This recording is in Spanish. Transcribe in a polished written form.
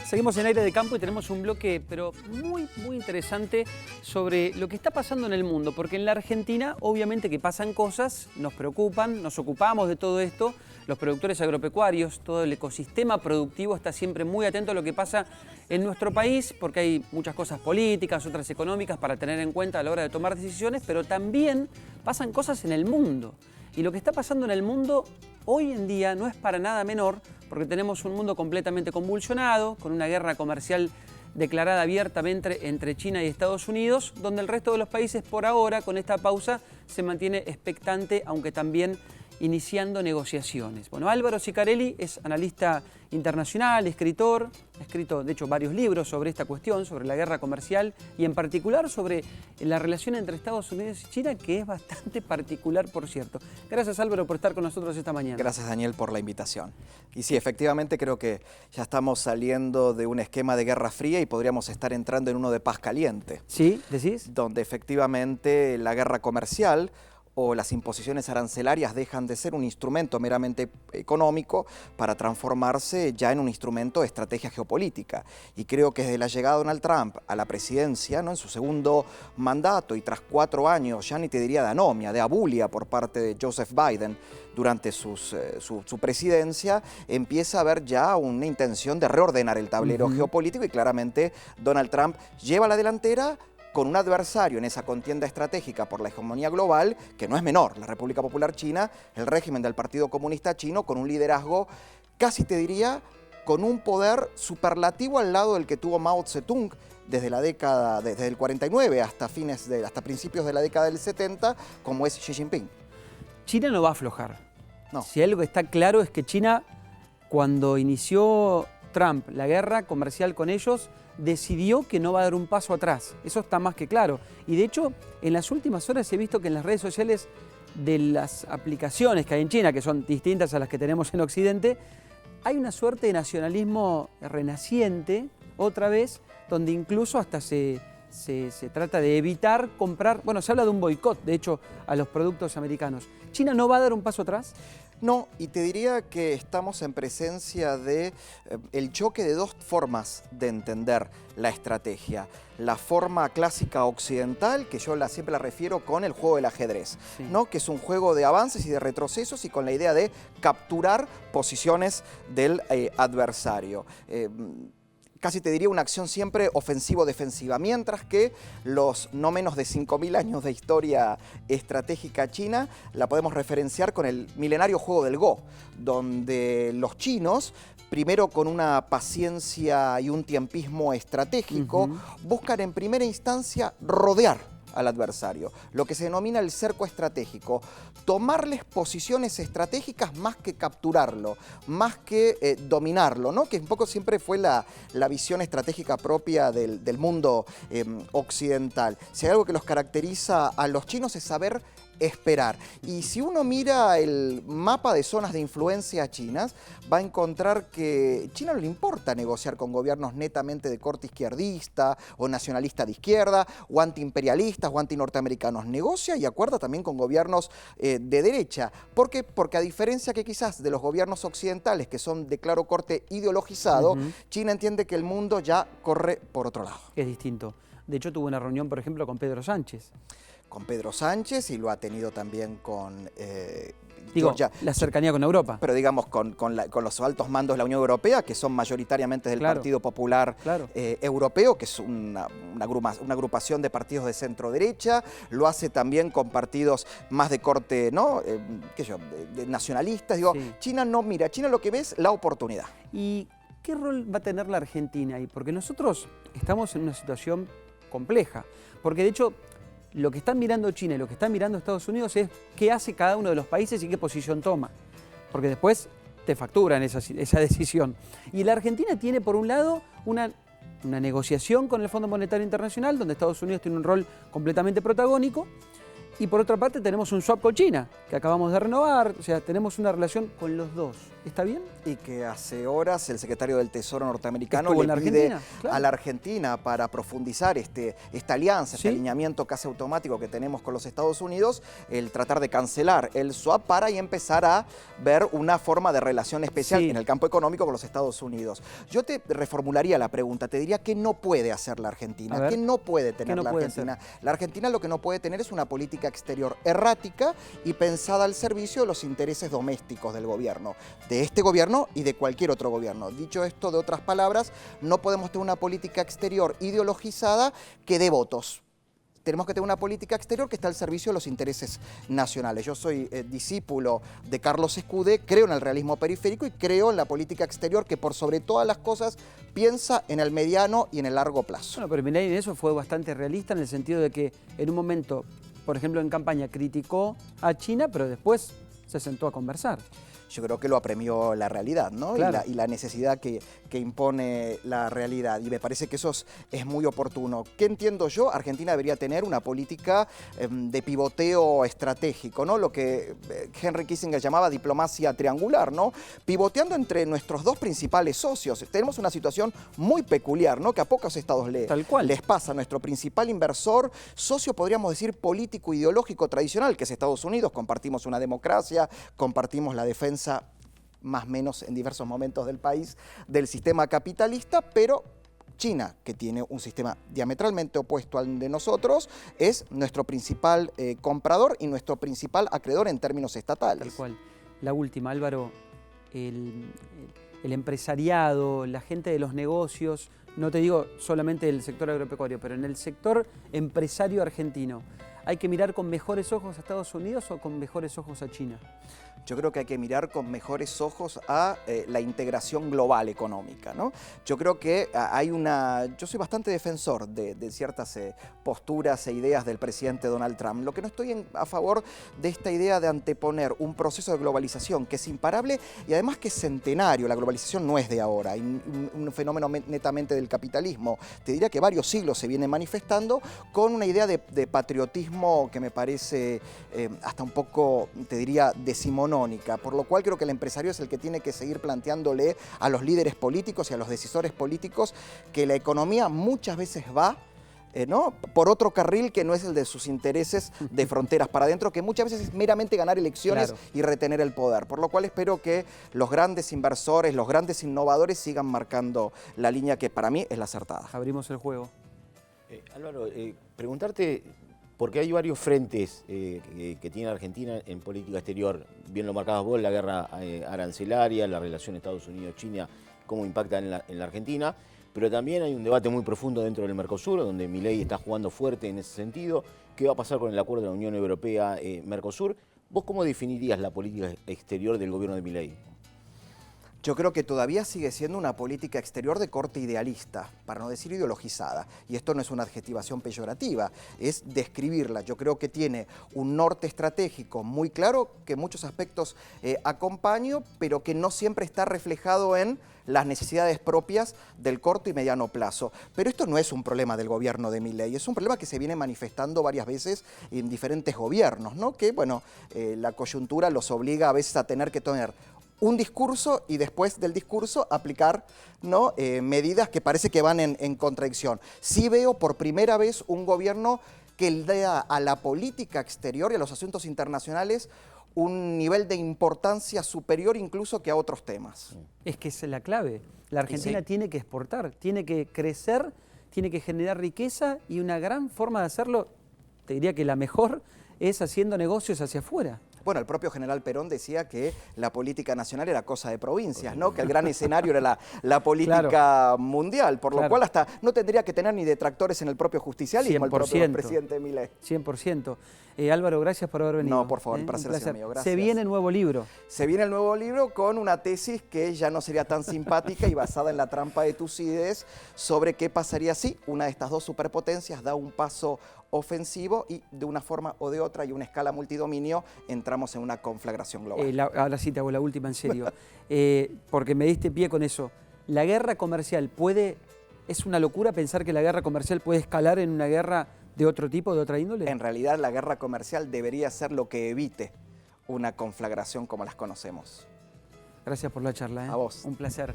Seguimos en Aire de Campo y tenemos un bloque, pero muy interesante sobre lo que está pasando en el mundo, porque en la Argentina, obviamente que pasan cosas, nos preocupan, nos ocupamos de todo esto, los productores agropecuarios, todo el ecosistema productivo está siempre muy atento a lo que pasa en nuestro país, porque hay muchas cosas políticas, otras económicas para tener en cuenta a la hora de tomar decisiones, pero también pasan cosas en el mundo. Y lo que está pasando en el mundo hoy en día no es para nada menor, porque tenemos un mundo completamente convulsionado, con una guerra comercial declarada abiertamente entre China y Estados Unidos, donde el resto de los países por ahora, con esta pausa, se mantiene expectante, aunque también iniciando negociaciones. Bueno, Álvaro Sicarelli es analista internacional, escritor, ha escrito de hecho varios libros sobre esta cuestión, sobre la guerra comercial y en particular sobre la relación entre Estados Unidos y China, que es bastante particular, por cierto. Gracias, Álvaro, por estar con nosotros esta mañana. Gracias, Daniel, por la invitación. Y sí, efectivamente creo que ya estamos saliendo de un esquema de Guerra Fría y podríamos estar entrando en uno de paz caliente. ¿Sí? ¿Decís? Donde efectivamente la guerra comercial o las imposiciones arancelarias dejan de ser un instrumento meramente económico para transformarse ya en un instrumento de estrategia geopolítica. Y creo que desde la llegada de Donald Trump a la presidencia, ¿no?, en su segundo mandato y tras 4 años, ya ni te diría de anomia, de abulia por parte de Joseph Biden durante su presidencia, empieza a haber ya una intención de reordenar el tablero geopolítico y claramente Donald Trump lleva la delantera con un adversario en esa contienda estratégica por la hegemonía global, que no es menor, la República Popular China, el régimen del Partido Comunista Chino, con un liderazgo, casi te diría, con un poder superlativo al lado del que tuvo Mao Zedong desde el 49 hasta principios de la década del 70, como es Xi Jinping. China no va a aflojar. No. Si algo está claro es que China, cuando inició Trump la guerra comercial con ellos, decidió que no va a dar un paso atrás. Eso está más que claro. Y de hecho, en las últimas horas he visto que en las redes sociales de las aplicaciones que hay en China, que son distintas a las que tenemos en Occidente, hay una suerte de nacionalismo renaciente, otra vez, donde incluso hasta se trata de evitar comprar, bueno, se habla de un boicot, de hecho, a los productos americanos. ¿China no va a dar un paso atrás? No, y te diría que estamos en presencia de el choque de dos formas de entender la estrategia. La forma clásica occidental, que yo siempre la refiero con el juego del ajedrez, sí, ¿no?, que es un juego de avances y de retrocesos y con la idea de capturar posiciones del adversario. Casi te diría una acción siempre ofensivo-defensiva, mientras que los no menos de 5.000 años de historia estratégica china la podemos referenciar con el milenario juego del Go, donde los chinos, primero con una paciencia y un tiempismo estratégico, buscan en primera instancia rodear al adversario, lo que se denomina el cerco estratégico, tomarles posiciones estratégicas más que capturarlo, más que dominarlo, ¿no?, que un poco siempre fue la visión estratégica propia del mundo occidental. Si hay algo que los caracteriza a los chinos es saber esperar. Y si uno mira el mapa de zonas de influencia chinas, va a encontrar que China no le importa negociar con gobiernos netamente de corte izquierdista o nacionalista de izquierda o antiimperialistas o antinorteamericanos. Negocia y acuerda también con gobiernos de derecha. ¿Por qué? Porque a diferencia que quizás de los gobiernos occidentales que son de claro corte ideologizado, China entiende que el mundo ya corre por otro lado. Es distinto. De hecho, tuvo una reunión, por ejemplo, con Pedro Sánchez. Con Pedro Sánchez y lo ha tenido también con Georgia. La cercanía con Europa. Pero digamos con los altos mandos de la Unión Europea, que son mayoritariamente del Partido Popular Europeo, que es una agrupación de partidos de centro-derecha. Lo hace también con partidos más de corte, ¿no?, de nacionalistas. Digo, sí. China no mira, China lo que ve es la oportunidad. ¿Y qué rol va a tener la Argentina ahí? Porque nosotros estamos en una situación compleja. Porque de hecho, lo que están mirando China y lo que están mirando Estados Unidos es qué hace cada uno de los países y qué posición toma. Porque después te facturan esa decisión. Y la Argentina tiene, por un lado, una negociación con el Fondo Monetario Internacional, donde Estados Unidos tiene un rol completamente protagónico. Y por otra parte tenemos un swap con China, que acabamos de renovar, o sea, tenemos una relación con los dos. ¿Está bien? Y que hace horas el secretario del Tesoro norteamericano Estuvo le en la pide Argentina, claro, a la Argentina para profundizar esta alianza, ¿sí?, este alineamiento casi automático que tenemos con los Estados Unidos, el tratar de cancelar el swap para y empezar a ver una forma de relación especial, sí, en el campo económico con los Estados Unidos. Yo te reformularía la pregunta, te diría qué no puede hacer la Argentina, qué no puede tener la Argentina. La Argentina lo que no puede tener es una política exterior errática y pensada al servicio de los intereses domésticos del gobierno, de este gobierno y de cualquier otro gobierno. Dicho esto, de otras palabras, no podemos tener una política exterior ideologizada que dé votos. Tenemos que tener una política exterior que está al servicio de los intereses nacionales. Yo soy discípulo de Carlos Escudé, creo en el realismo periférico y creo en la política exterior que por sobre todas las cosas piensa en el mediano y en el largo plazo. Bueno, pero Milei en eso fue bastante realista en el sentido de que en un momento, por ejemplo en campaña, criticó a China, pero después se sentó a conversar. Yo creo que lo apremió la realidad, ¿no? Claro. Y la necesidad que impone la realidad. Y me parece que eso es muy oportuno. ¿Qué entiendo yo? Argentina debería tener una política de pivoteo estratégico, ¿no? Lo que Henry Kissinger llamaba diplomacia triangular, ¿no? Pivoteando entre nuestros dos principales socios. Tenemos una situación muy peculiar, ¿no? Que a pocos estados les pasa. Nuestro principal inversor, socio, podríamos decir, político, ideológico, tradicional, que es Estados Unidos. Compartimos una democracia, compartimos la defensa más o menos en diversos momentos del país, del sistema capitalista, pero China, que tiene un sistema diametralmente opuesto al de nosotros, es nuestro principal comprador y nuestro principal acreedor en términos estatales. Tal cual. La última, Álvaro, el empresariado, la gente de los negocios, no te digo solamente del sector agropecuario, pero en el sector empresario argentino, ¿hay que mirar con mejores ojos a Estados Unidos o con mejores ojos a China? Yo creo que hay que mirar con mejores ojos a la integración global económica, ¿no? Yo creo que yo soy bastante defensor de ciertas posturas e ideas del presidente Donald Trump. Lo que no estoy a favor de esta idea de anteponer un proceso de globalización que es imparable y además que es centenario. La globalización no es de ahora, hay un fenómeno netamente del capitalismo. Te diría que varios siglos se viene manifestando con una idea de patriotismo que me parece hasta un poco, te diría, decimonónica, por lo cual creo que el empresario es el que tiene que seguir planteándole a los líderes políticos y a los decisores políticos que la economía muchas veces va ¿no? por otro carril que no es el de sus intereses de fronteras para adentro, que muchas veces es meramente ganar elecciones, claro, y retener el poder. Por lo cual espero que los grandes inversores, los grandes innovadores sigan marcando la línea que para mí es la acertada. Abrimos el juego. Álvaro, preguntarte, porque hay varios frentes que tiene Argentina en política exterior, bien lo marcabas vos, la guerra arancelaria, la relación Estados Unidos-China, cómo impacta en la Argentina, pero también hay un debate muy profundo dentro del Mercosur, donde Milei está jugando fuerte en ese sentido. ¿Qué va a pasar con el acuerdo de la Unión Europea-Mercosur? ¿Vos cómo definirías la política exterior del gobierno de Milei? Yo creo que todavía sigue siendo una política exterior de corte idealista, para no decir ideologizada. Y esto no es una adjetivación peyorativa, es describirla. Yo creo que tiene un norte estratégico muy claro, que en muchos aspectos acompaño, pero que no siempre está reflejado en las necesidades propias del corto y mediano plazo. Pero esto no es un problema del gobierno de Milei, es un problema que se viene manifestando varias veces en diferentes gobiernos, ¿no? Que, bueno, la coyuntura los obliga a veces a tener que tener un discurso y después del discurso aplicar, ¿no? Medidas que parece que van en contradicción. Sí veo por primera vez un gobierno que le da a la política exterior y a los asuntos internacionales un nivel de importancia superior incluso que a otros temas. Es que esa es la clave. La Argentina tiene que exportar, tiene que crecer, tiene que generar riqueza y una gran forma de hacerlo, te diría que la mejor, es haciendo negocios hacia afuera. Bueno, el propio general Perón decía que la política nacional era cosa de provincias, ¿no? Que el gran escenario era la política, claro, mundial, por lo cual hasta no tendría que tener ni detractores en el propio justicialismo 100%. El propio presidente Milei. 100%. Álvaro, gracias por haber venido. No, por favor, para ser mío, gracias. Se viene el nuevo libro. Se viene el nuevo libro con una tesis que ya no sería tan simpática y basada en la trampa de Tucídides sobre qué pasaría si una de estas dos superpotencias da un paso ofensivo y de una forma o de otra y una escala multidominio entramos en una conflagración global. Ahora sí te hago la última en serio, porque me diste pie con eso. ¿La guerra comercial puede ¿Es una locura pensar que la guerra comercial puede escalar en una guerra de otro tipo, de otra índole? En realidad, la guerra comercial debería ser lo que evite una conflagración como las conocemos. Gracias por la charla. A vos. Un placer.